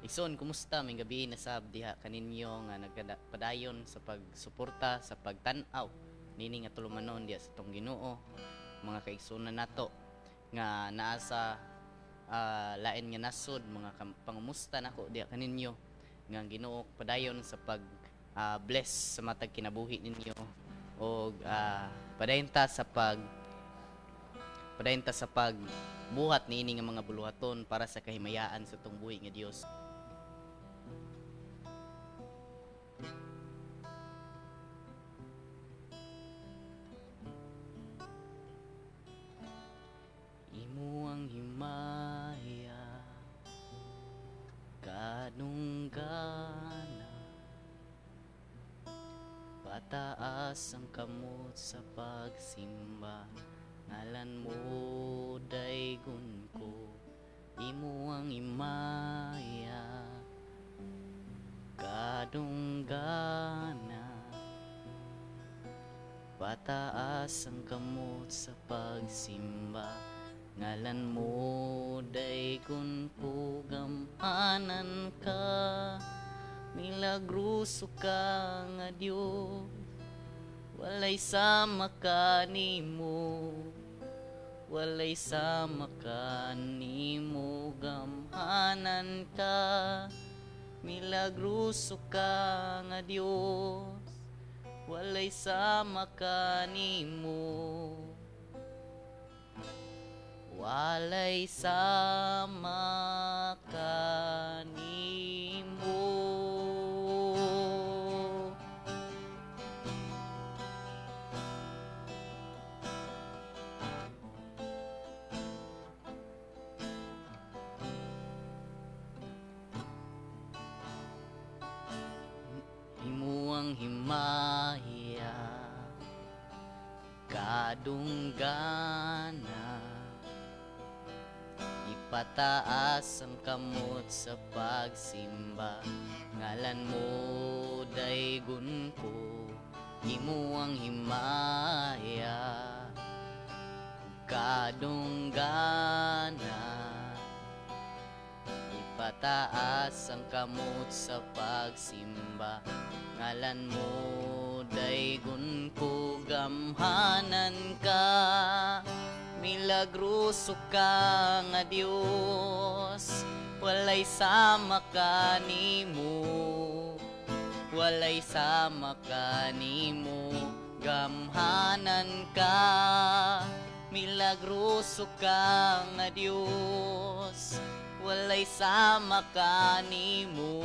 Igsoon, kumusta? May gabi na sab diha kaninyo nga nagpadayon sa pagsuporta sa pagtan-aw nini nga tulumanon diha sa tong Ginoo, mga kaigsunan nato nga naa sa lain nga nasod, mga pangumusta nako diha kaninyo nga ang Ginoo padayon sa pag bless sa matag kinabuhi ninyo o padayon ta sa buhat niini nga mga buluhaton para sa kahimayaan sa tong buhi nga Dios. Imo ang himaya kadunggana, pataas ang kamot sa pagsimba, ngalan mo daygon ko. Imo ang himaya kadunggana, pataas ang kamot sa pagsimba, ngalan mo daygon ko. Gamanan ka, milagruso ka nga Dios, walay sama ka nimo, walay sama ka nimo. Gamanan ka, milagruso ka nga Dios, walay sama ka nimo, walay sama ka nimo. Imo ang himaya kadunggana, ipataas ang kamot sa pagsimba, ngalan mo daygon ko. Imo ang himaya kadunggana, ipataas ang kamot sa pagsimba, ngalan mo daygon ko. Gamhanan ka, milagruso ka nga Dios, walay sama ka nimo, walay sama ka nimo. Gamhanan ka, milagruso ka nga Dios, walay sama ka nimo,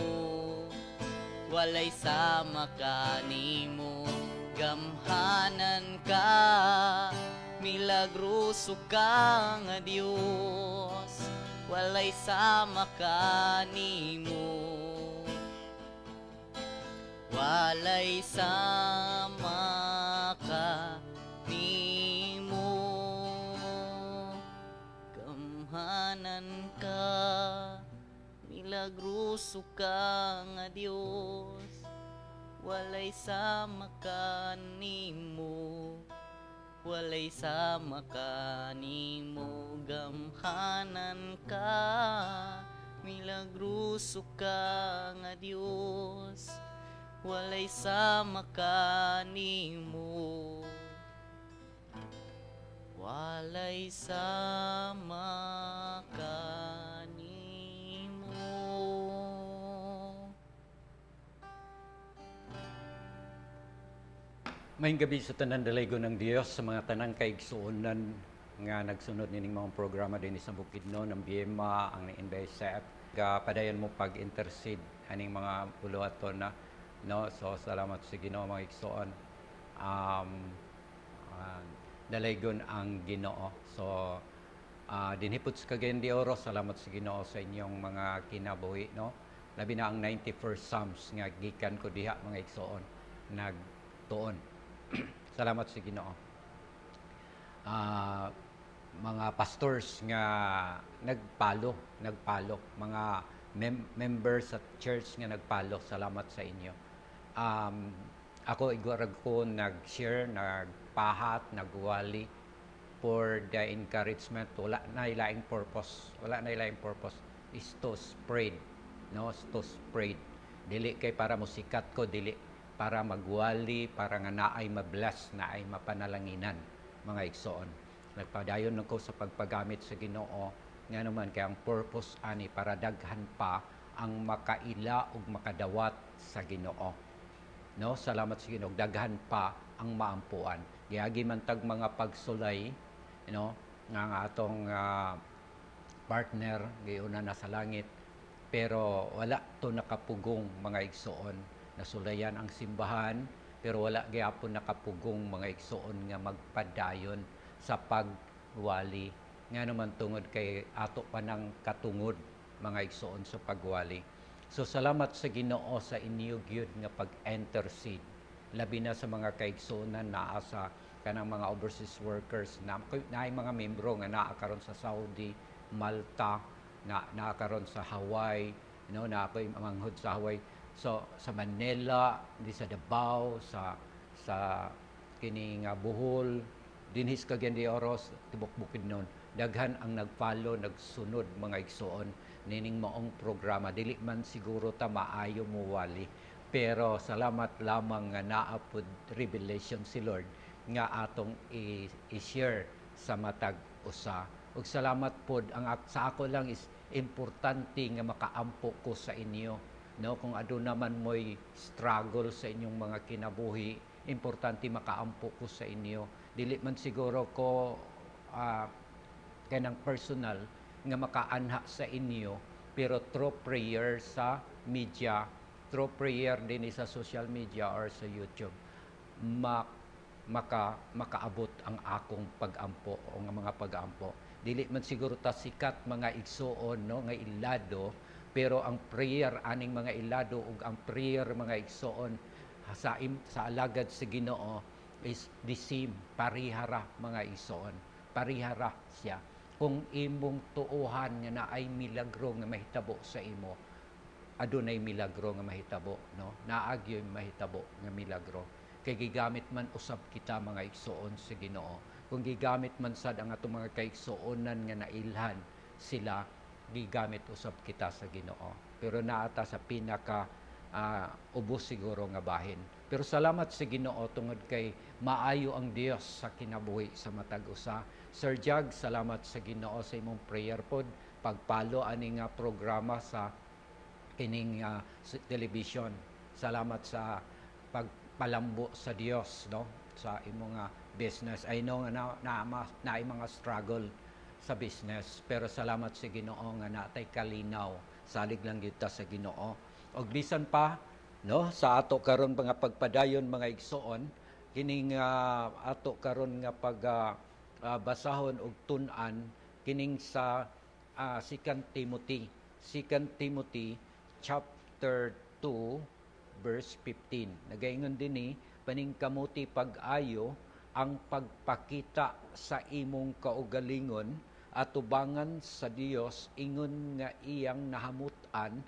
walay sama ka nimo. Gamhanan ka, milagruso ka nga Dios, walay sama ka nimo, walay sama ka nimo. Gamhanan ka, milagruso ka nga Dios, walay sama ka nimo, walay sama ka nimo. Gamhanan ka, milagruso ka nga Dios, walay sama ka nimo, walay sama ka nimo. Maayong gabi sa tanan dalaygon ng Dios, sa mga tanang kaigsuonan nga nagsunod nining mga programa din sa Bukidnon, ng BMA, ang NBSF. Padayon mo pag-intercede aning mga buluhaton na, no? So salamat sa Ginoo mga igsoon. Dalaygon ang Ginoo. So dinhipot sa Cagayan de Oro, salamat sa Ginoo sa inyong mga kinabuhi, no? Labi na ang 91st Psalms nga gikan ko diha mga igsoon nagtuon. Salamat sa Ginoo. Mga pastors nga nagpalo, mga members sa church nga nagpalo, salamat sa inyo. Ako igorag ko nag-share, nagpahat, nagwali for the encouragement. Wala na ilaing purpose is to spread no, to spread. Dili kay para musikat ko, dili para magwali, para nga naay mabless, naay mapanalanginan, mga igsoon. Nagpadayon ko sa pagpagamit sa Ginoo, nga naman kay ang purpose ani para daghan pa ang makaila ug makadawat sa Ginoo. No, salamat sa Ginoo, daghan pa ang maampuan. Giagi man tag mga pagsulay, nga atong partner giuna na sa langit, pero wala to nakapugong, mga igsoon. Nasulayan ang simbahan, pero wala gyapon nakapugong, mga igsoon, nga magpadayon sa pagwali. Nga naman tungod kay ato pa ng katungod, mga igsoon, sa pagwali. So salamat sa Ginoo sa inyo gyud nga pag-intercede, labi na sa mga kaigsuonan naa sa kanang mga overseas workers na mga membro nga naa karon sa Saudi, Malta, naa karon sa Hawaii, naa koy manghod sa Hawaii. So sa Manila, di sa Davao, sa kini nga Bohol, dinhis Cagayan de Oro, tibok Bukidnon, daghan ang nagfollow, nagsunod, mga igsoon, nining maong programa. Dili man siguro ta maayo mo wali, pero salamat lamang nga naa pud revelation si Lord nga atong i-share sa matag usa. Ug salamat pod ang sa ako lang is importante nga makaampo ko sa inyo, no, kung aduna man moy struggle sa inyong mga kinabuhi, importante makaampo ko sa inyo. Dili man siguro ko kanang personal nga makaanha sa inyo, pero through prayer sa media, through prayer din sa social media or sa YouTube, makaabot ang akong pag-ampo o nga mga pag-ampo. Dili man siguro ta sikat, mga igsoon, no, nga ilado, pero ang prayer aning mga ilado ug ang prayer, mga igsoon, sa alagad sa Ginoo is the same, parihara, mga igsoon, parihara siya. Kung imong tuuhan nga naay milagro nga mahitabo sa imo, adunay milagro nga mahitabo, no? Naagyoy mahitabo nga milagro. Kay gigamit man usab kita, mga igsoon, sa Ginoo. Kung gigamit man sad ang atong mga kaigsuonan nga nailhan sila, gigamit usab kita sa Ginoo. Pero naata sa pinaka ubos siguro nga bahin. Pero salamat sa Ginoo tungod kay maayo ang Dios sa kinabuhi sa matag usa. Sir Jag, salamat sa Ginoo sa imong prayer pod, pagpalo ani nga programa sa kining television. Salamat sa pagpalambo sa Dios, no, sa imong business. I know nga na mga struggle sa business, pero salamat sa Ginoo nga natay kalinaw, salig lang gyud ta sa Ginoo. Og bisan pa, no, sa ato karon mga pagpadayon, mga igsoon, kining ato karon nga basahon og tun-an kining sa 2 Timothy chapter 2 verse 15. Nagaingon dinhi, paningkamuti pag-ayo ang pagpakita sa imong kaugalingon at tubangan sa Dios, ingon nga iyang nahamutan,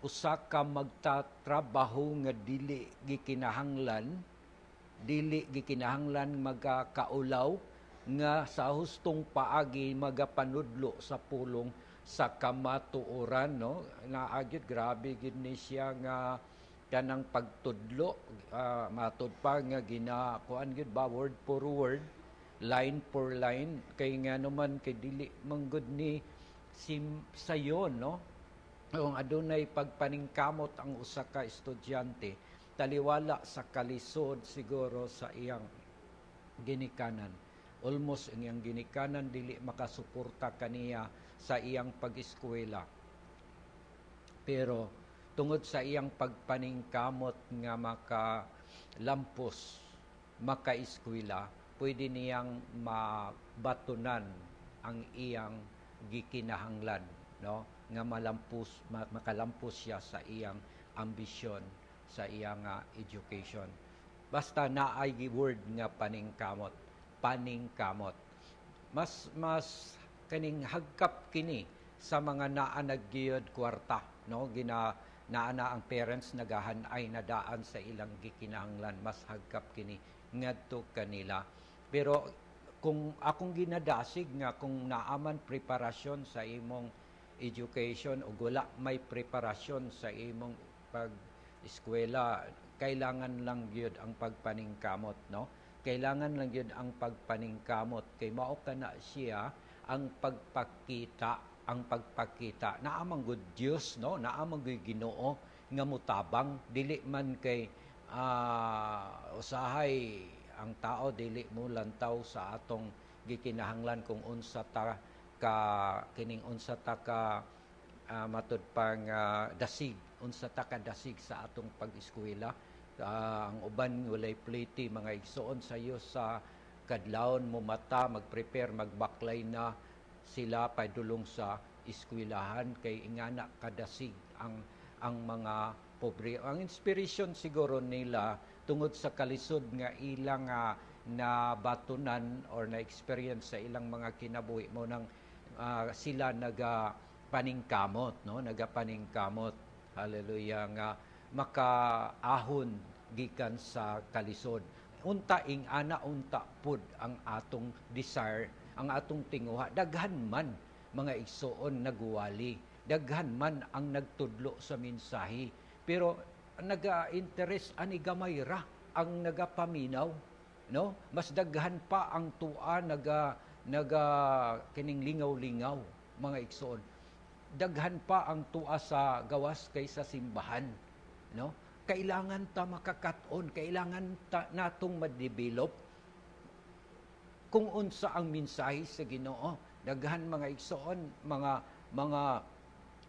usa ka magtatrabaho nga dili gikinahanglan magakaulaw, nga sa hustong paagi magapanudlo sa pulong sa kamatuoran, no? Naagyod, grabe gid ni siya nga kanang pagtudlo, matud pa nga kuan gid ba, word for word, line for line, kay nga naman kay dili manggod ni sayon, no? Kung adunay pagpaningkamot ang usa ka estudyante, taliwala sa kalisod siguro sa iyang ginikanan. Almost ang iyang ginikanan dili makasuporta kaniya sa iyang pag-eskwela. Pero tungod sa iyang pagpaningkamot nga makalampos, makaeskwela, pwede niyang mabatunan ang iyang gikinahanglan, no? Nga makalampos siya sa iyang ambisyon, sa iyang education. Basta naay word nga paningkamot. Mas kaning hagkap kini sa mga naa naggiyod kwarta, no? Naana ang parents nagahanay na daan sa ilang gikinahanglan, mas hagkap kini ngadto kanila. Pero kung akong ginadasig nga kung naaman preparasyon sa imong education ug wala may preparasyon sa imong pag-eskwela, kailangan lang gyud ang pagpaningkamot, no? Kailangan lang gyud ang pagpaningkamot kay mao kana siya ang pagpakita naamang good Dios, no? Naamang good Ginoo nga mutabang dili man kay usahay ang tao dili mo lantaw sa atong gikinahanglan kung unsa ta matud pang dasig, unsa ta ka dasig sa atong pag-eskwela. Ang uban walay pliti mga igsoon sayo sa kadlawon mo mata mag-prepare magbaklay na sila padulong sa eskwelahan kay ingana kadasig ang mga pobre. Ang inspiration siguro nila tungod sa kalisod nga ilang na batunan or na experience sa ilang mga kinabuhi mo nang sila paningkamot, no? Nagapaningkamot. Hallelujah nga makaahon gikan sa kalisod. Unta unta pud ang atong desire, ang atong tinguha. Daghan man mga igsoon naguwali. Daghan man ang nagtudlo sa mensahe. Pero naga-interest ani gamay ra ang nagapaminaw, no? Mas daghan pa ang tua naga kining lingaw-lingaw mga igsoon. Daghan pa ang tua sa gawas kaysa simbahan, no? Kailangan ta makakaton, kailangan ta natong ma-develop kung unsa ang mensahe sa Ginoo. Daghan mga igsoon, mga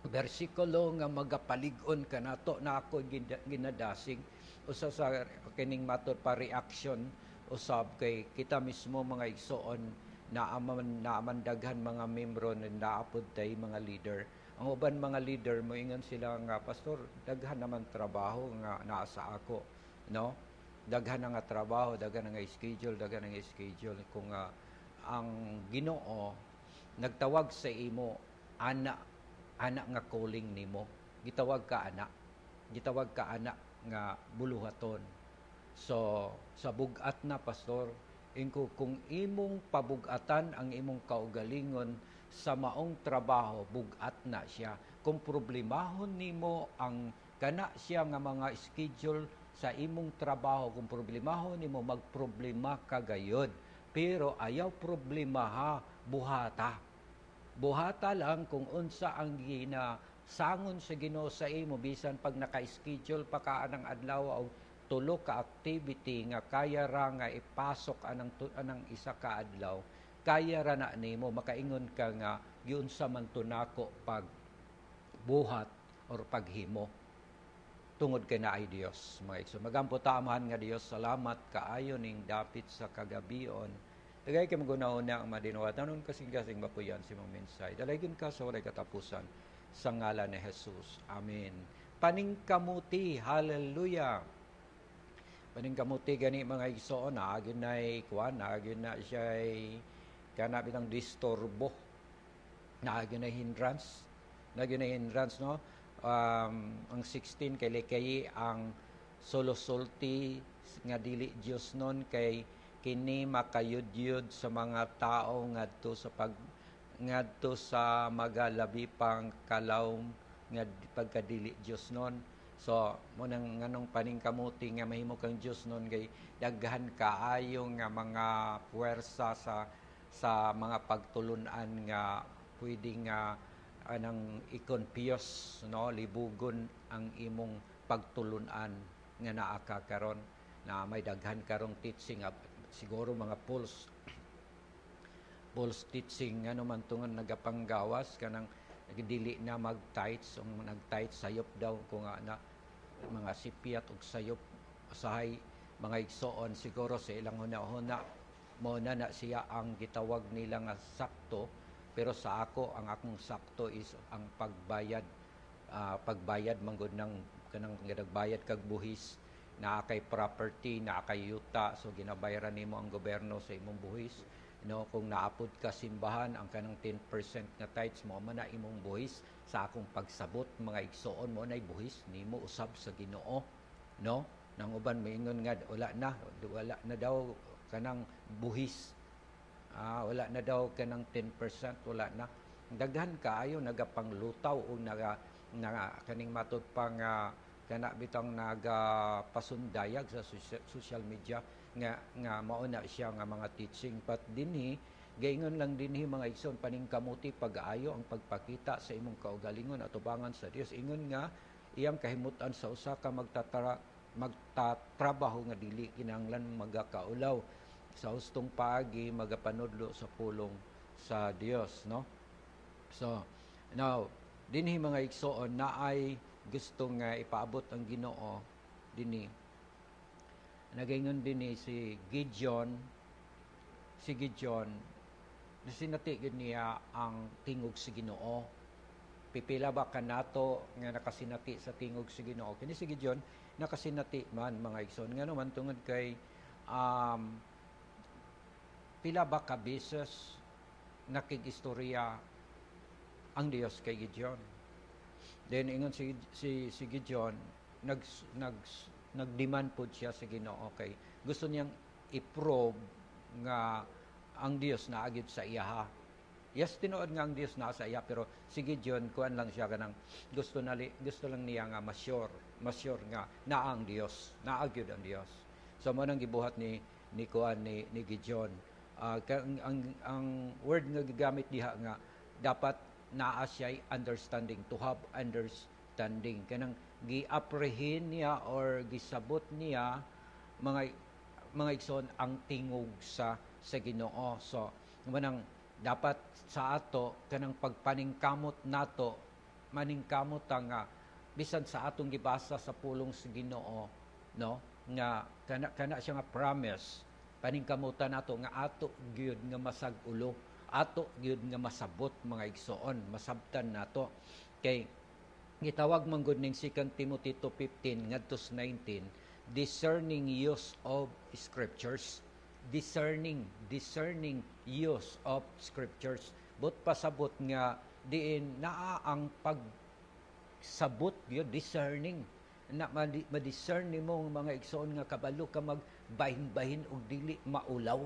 bersikulo nga magapalig-on kanato na ako ginadasig usa sa kining matud pa reaction usab kay kita mismo mga igsoon naaman daghan mga membro na naapod tay mga leader. Ang uban mga leader moingon sila nga pastor daghan naman trabaho nga naa sa ako, no? Daghan nga trabaho, daghan nga schedule kung ang Ginoo nagtawag sa imo ana nga calling nimo. Gitawag ka ana nga buluhaton. So sa bugat na pastor, kung imong pabugatan ang imong kaugalingon sa maong trabaho, bugat na siya. Kung problemahon nimo ang kana siya nga mga schedule sa imong trabaho, kung problemahon nimo magproblema ka gayud. Pero ayaw problema ha, buhata. Buhata lang kung unsa ang sangon sa Ginoo sa imo bisan pag naka-schedule pa ka anang adlaw o tulo ka activity nga kaya ra nga ipasok anang isa ka adlaw, kaya ra na nimo makaingon ka nga giunsa man tunako pag buhat or paghimo tungod kay naay Dios mga igsoon. Magampo ta amahan nga Dios, salamat kaayo ning dapit sa kagabion. Dagay kay magunahuna ang madinawatan kasing-kasing bapuyan si mong mensahe. Dalaygon ka sa walay katapusan sa ngalan ni Jesus. Amen. Paningkamuti, hallelujah. Paningkamuti gani mga igsoon, naagin na siya'y kanap itang disturbo, naagin na hindrance, no? Ang 16 kay Lekayi ang solo-sulti nga dili Dios non kay kini makayud-yud sa mga tao ngadto sa magalabi pang kalaw nga pagkadili Dios non. So mo nang nganong paningkamuti nga mahimo kang Dios non kay daghan kaayo nga mga puwersa sa mga pagtulunan nga pwedeng anang i-confuse, no, libugon ang imong pagtulunan nga naa ka karon na may daghan karong teaching siguro mga false teaching nga naman tungon nagapanggawas kanang dili na mag-tights o nag-tights sayop daw kung na mga sipiat og sayop usahay mga igsoon siguro sa ilang huna-huna mo na siya ang gitawag nila nga sakto. Pero sa ako, ang akong sakto is ang pagbayad manggod ng kanang nagbayad kag buhis na kay property, na kay yuta, so ginabayaran nimo ang gobyerno sa imong buhis. No, kung naapod ka simbahan, ang kanang 10% nga tithes mo man na imong buhis sa akong pagsabot mga igsoon mo na buhis nimo usab sa Ginoo, no? Nang uban moingon nga wala na daw kanang buhis. Wala na daw kanang 10%, wala na. daghan kaayo nagapanglutaw o naga kaning matud pang kana bitang nagapasundayag sa social media nga mao na siya nga mga teaching, but dinhi gaingon lang dinhi mga igsoon paningkamuti pag-aayo ang pagpakita sa imong kaugalingon at tubangan sa Dios. Ingon nga iyang kahimutan sa usa ka magtatrabaho nga dili kinahanglan magakaulaw sa hustong paagi magapanudlo sa pulong sa Dios, no? So now dinhi mga igsoon na ay gusto nga ipaabot ang Ginoo dinhi. Nagaingon dinhi si Gideon sinati gid niya ang tingog sa Ginoo. Pipila ba kanato nga nakasinati sa tingog sa Ginoo? Kini si Gideon nakasinati man mga igsoon nga naman tungod kay pila ba ka beses nakigistorya ang Dios kay Gideon. Then ingon si Gideon nagdemand po siya sa Ginoo kay gusto niyang i-probe nga ang Dios naagid sa iya. Yes, tinuod nga ang Dios na sa iya, pero si Gideon kuan lang siya kanang gusto lang niya nga ma-sure nga naa ang Dios, naagid ang Dios. So mo nang gibuhat ni Gideon. Ang word nga gigamit diha nga dapat naa siya understanding, to have understanding. Kanang gi-apprehend niya or gisabot niya mga igsoon ang tingog sa Ginoo. So manang dapat sa ato kanang pagpaningkamot nato maningkamot nga bisan sa atong gibasa sa pulong sa Ginoo, no, nga kana siya nga promise paningkamutan nato nga ato gyud nga masag-ulo, ato gyud nga masabot mga igsoon, masabtan nato. Kay gitawag man gud ning 2 Timothy 2:15 ngadto 19, discerning use of scriptures. Discerning use of scriptures. But pasabot nga diin naa ang pagsabot gyud, discerning. Na ma-discern nimo mga igsoon nga kabalo ka magbahin-bahin og dili maulaw.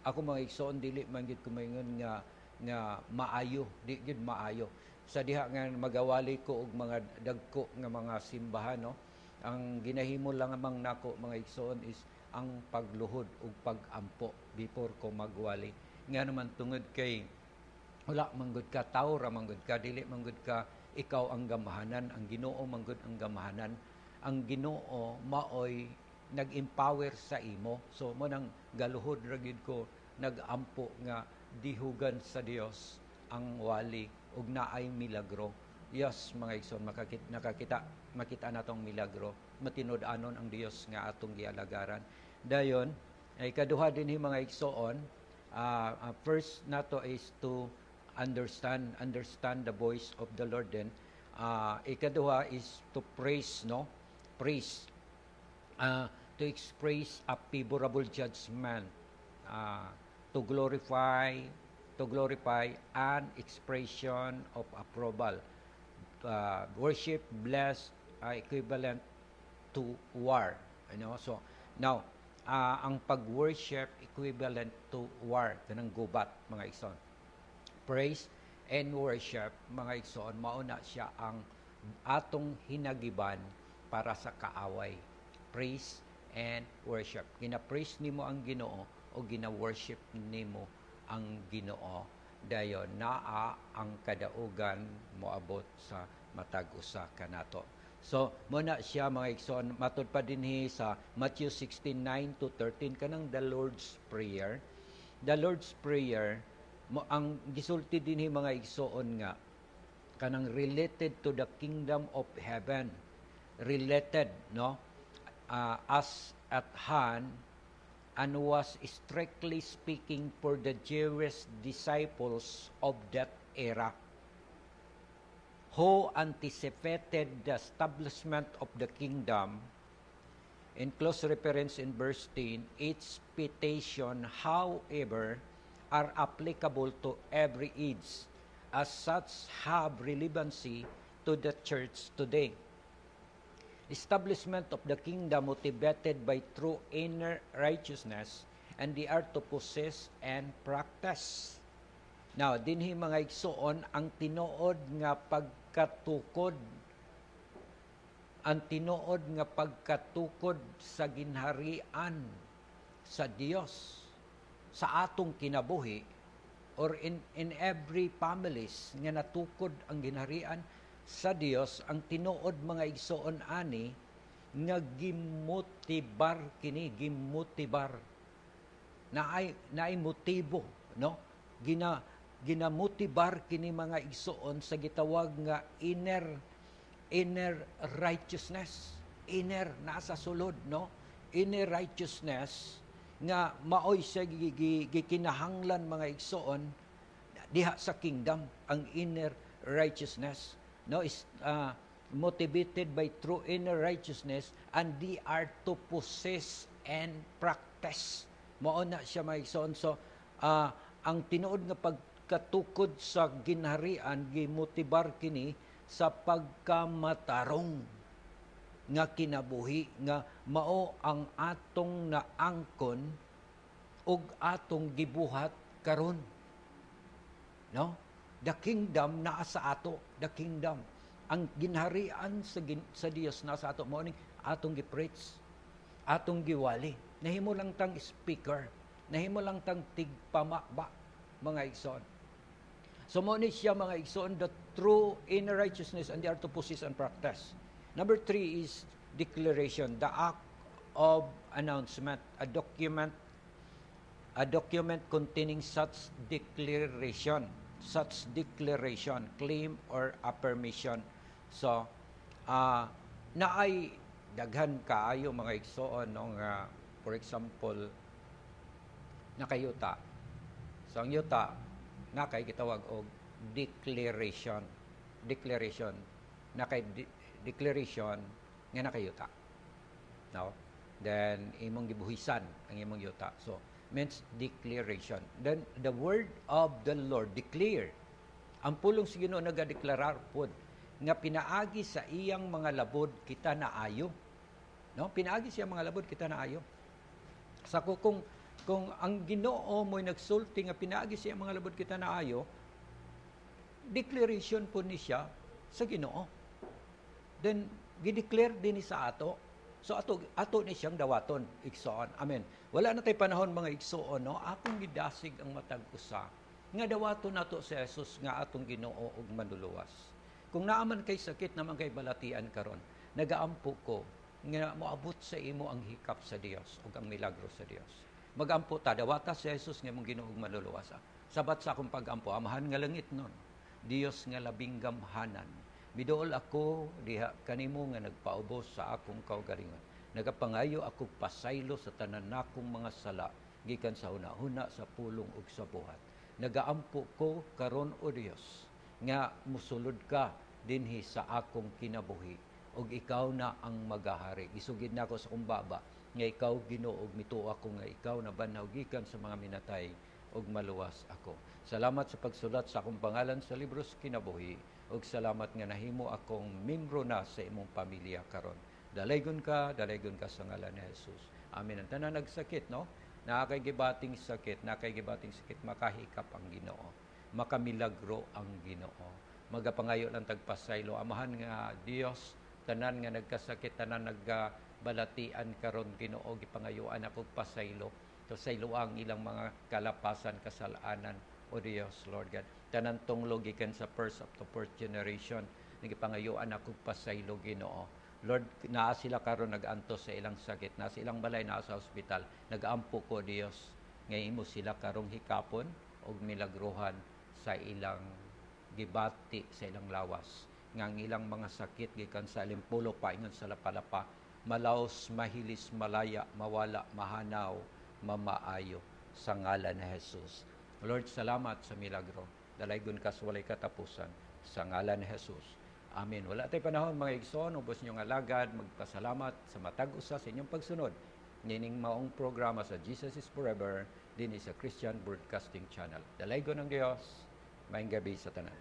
Ako mga igsoon dili man gid kumaingon nga maayo, di gid maayo. Sa diha nga magawali ko og mga dagko nga mga simbahan, no. Ang ginahimo lang amang nako mga igsoon is ang pagluhod ug pagampo before ko magwali. Nga naman tungod kay wala manggod ka tawo ra manggod ka, dili manggod ka ikaw ang gamahanan, ang Ginoo manggod ang gamahanan. Ang Ginoo maoy nag-empower sa imo. So mo nang galuhod ra gyud ko nagampo nga dihugan sa Dios ang wali ug naay milagro. Yes, mga igsoon, makita natong milagro, matinud-anon ang Dios nga atong gialagaran. Dayon ay kaduha dinhi mga igsoon, first nato is to understand the voice of the Lord. Then ikaduha is to praise, no? Praise, to express a favorable judgment, to glorify an expression of approval. Worship, bless, equivalent to war. So now ang pag-worship equivalent to war, kanang gubat mga igsoon. Praise and worship mga igsoon, mauna siya ang atong hinagiban para sa kaaway. Praise and worship. Gina-praise nimo ang Ginoo o gina-worship nimo ang Ginoo. Dayon naa ang kadaugan moabot sa matag usa kanato. So muna siya mga igsoon, matud pa dinhi sa Matthew 16:9-13 kanang the Lord's Prayer. The Lord's Prayer ang gisulti dinhi mga igsoon nga kanang related to the kingdom of heaven. Related, no? As at hand, and was strictly speaking for the Jewish disciples of that era, who anticipated the establishment of the kingdom. In close reference in verse 10, its petition, however, are applicable to every age, as such have relevancy to the church today. Establishment of the kingdom motivated by true inner righteousness and the art to possess and practice. Now, dinhi mga igsoon ang tinuod nga pagkatukod, sa ginharian sa Dios sa atong kinabuhi, or in every families nga natukod ang ginharian sa Dios, ang tinuod mga igsoon ani nga gimotibar naay motibo, no? Ginamotibar kini mga igsoon sa gitawag nga inner righteousness. Inner, nasa sulod, no? Inner righteousness nga maoy siya gikinahanglan mga igsoon diha sa kingdom. Ang inner righteousness, no, is motivated by true inner righteousness, and they are to possess and practice. Mao na siya mga igsoon. So ang tinuod nga pagkatukod sa ginharian gimotibar kini sa pagkamatarong nga kinabuhi, nga mao ang atong naangkon ug atong gibuhat karon. No? The kingdom naa sa ato, the kingdom. Ang ginharian sa Dios nasa ato, mao ning atong gi-preach, atong giwali. Nahimo lang tang speaker, nahimo lang tang tigpamaba mga igsoon. So mao ni siya mga igsoon, the true inner righteousness, and they are to possess and practice. Number 3 is declaration, the act of announcement, a document containing such declaration, claim or affirmation. So, naay daghan kaayo mga igsoon no, nga for example nakayuta. So ang yuta nakay gitawag og declaration, declaration nga nakayuta. No? Then imong gibuhisan ang imong yuta. So means declaration. Then the word of the Lord declare. Ang pulong sa Ginoo nagadeklarar pod nga pinaagi sa iyang mga labod kita naayo. No? Pinaagi siya mga labod kita naayo. Sa kung ang Ginoo mo'y nagsulti nga pinaagi siya mga labod kita naayo, declaration po ni siya sa Ginoo. Then gideclare din sa ato. So ato ni siyang dawaton, igsoon. Amen. Wala na tay panahon mga igsoon, no? Akong gidasig ang matag usa nga dawaton nato si Jesus nga atong Ginoo ug manluluwas. Kung naaman kay sakit naman kay balatian karon, nagaampo ko nga moabot sa imo ang hikap sa Dios ug ang milagro sa Dios. Magampo ta dawata si Jesus nga mong Ginoo ug manluluwas. Sabat sa akong pagampo, amahan nga langit nun. Dios nga labing gamhanan. Bidool ako diha kanimo nga nagpaubos sa akong kaugalingon. Nagapangayo ako pasaylo sa tanan nakong mga sala gikan sa hunahuna sa pulong ug sa buhat. Nagaampo ko karon o Dios nga musulod ka dinhi sa akong kinabuhi ug ikaw na ang magahari. Isugid nako sa kumbaba nga ikaw Ginoo ug mituo ako nga ikaw na banhaw gikan sa mga minatay ug maluwas ako. Salamat sa pagsulat sa akong pangalan sa libro sa kinabuhi. ug salamat nga nahimo akong membro na sa imong pamilya karon. Dalaygon ka sa ngalan ni Jesus. Amen. Ang tanan nagsakit, no? Nakakaigibating sakit, makahikap ang Ginoo. Makamilagro ang Ginoo. Magapangayo lang tagpasaylo. Amahan nga Dios, tanan nga nagkasakit, tanan nagbalatian karon Ginoo, gipangayuan ako pasaylo. To saylo ang ilang mga kalapasan, kasalanan, o Dios, Lord God. Tanan tong logikan sa first up to fourth generation, nagipangayuan ako pasaylo Ginoo. Lord, naa sila karon nag-anto sa ilang sakit, naa sa ilang balay, naa sa ospital. Nag-ampo ko Dios, nga imo sila karong hikapon og milagrohan sa ilang gibati sa ilang lawas. Nga ang ilang mga sakit gikan sa limpulo paingon sa lapalapa, malaos, mahilis, malaya, mawala, mahanaw, mamaayo sa ngalan ni Jesus. Lord, salamat sa milagro. Dalaygon ka sa walay katapusan sa ngalan ni Jesus. Amen. Wala tayo panahon mga igsoon, ubos niyong alagad, magpasalamat sa matag usa sa inyong pagsunod. Nining maong programa sa Jesus is Forever, din sa Christian Broadcasting Channel. Dalaygon ng Diyos, maayong gabi sa tanan.